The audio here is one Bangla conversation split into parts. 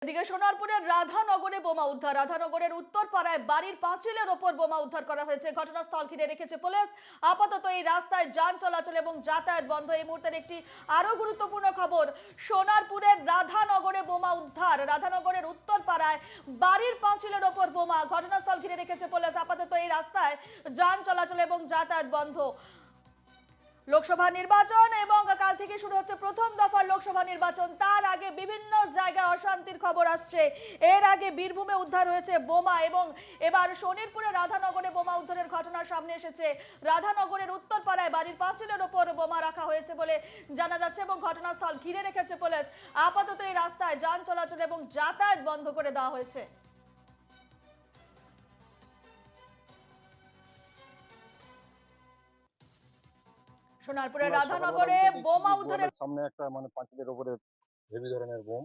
এদিকে সোনারপুরের রাধানগরে বোমা উদ্ধার। রাধানগরের উত্তরপাড়ায় বাড়ির পাঁচিলের ওপর বোমা উদ্ধার করা হয়েছে। ঘটনাস্থল ঘিরে রেখেছে পুলিশ। আপাতত এই রাস্তায় যান চলাচল এবং যাতায়াত বন্ধ। এই মুহূর্তের একটি আরো গুরুত্বপূর্ণ খবর, সোনারপুরের রাধানগরে বোমা উদ্ধার। রাধানগরের উত্তরপাড়ায় বাড়ির পাঁচিলের ওপর বোমা। ঘটনাস্থল ঘিরে রেখেছে পুলিশ। আপাতত এই রাস্তায় যান চলাচল এবং যাতায়াত বন্ধ। লোকসভা নির্বাচন এবং কাল থেকে শুরু হচ্ছে প্রথম দফার লোকসভা নির্বাচন। তার আগে বিভিন্ন জায়গায় অশান্তির খবর আসছে। এর আগে বীরভূমে উদ্ধার হয়েছে বোমা এবং এবার শোনিতপুরে রাধানগরে বোমা উদ্ধারের ঘটনা সামনে এসেছে। রাধানগরের উত্তরপাড়ায় বাড়ির পাঁচিলের ওপর বোমা রাখা হয়েছে বলে জানা যাচ্ছে এবং ঘটনাস্থল ঘিরে রেখেছে পুলিশ। আপাতত এই রাস্তায় যান চলাচল এবং যাতায়াত বন্ধ করে দেওয়া হয়েছে। সোনারপুরের রাধানগরে বোমা উদ্ধারের সামনে একটা পাঁচিলের উপরে হেভি ধরনের বোম।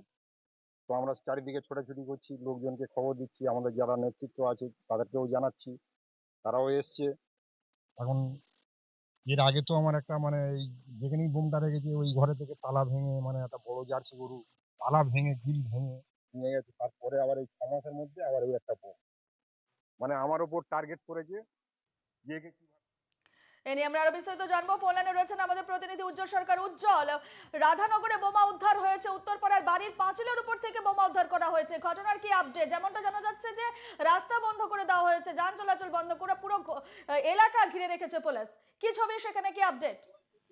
তো আমরা চারিদিকে ছোটাছুটি করছি, লোকজনকে খবর দিচ্ছি, আমাদের যারা নেতৃত্ব আছে তাদেরকেও জানাচ্ছি, তারাও এসছে। এখন এর আগে তো আমার একটা এই যেখানেই বোমটা রেখেছে ওই ঘরে থেকে তালা ভেঙে একটা বড় জার্সি গরু তালা ভেঙে গ্রিল ভেঙে নিয়ে গেছে। তারপরে আবার এই 6 মাসের মধ্যে আবার ওই একটা বোম আমার উপর টার্গেট করেছে। যে এ নিয়ে আমরা আরো বিস্তারিত জানবো। ফোন লাইনে রয়েছেন আমাদের প্রতিনিধি উজ্জ্বল সরকার। উজ্জ্বল, রাধানগরে বোমা উদ্ধার হয়েছে, উত্তরপাড়ার বাড়ির পাঁচিলের উপর থেকে বোমা উদ্ধার করা হয়েছে। ঘটনার কি আপডেট? যেমনটা জানা যাচ্ছে যে রাস্তা বন্ধ করে দেওয়া হয়েছে, যান চলাচল বন্ধ করে পুরো এলাকা ঘিরে রেখেছে পুলিশ। কি ছবি সেখানে, কি আপডেট?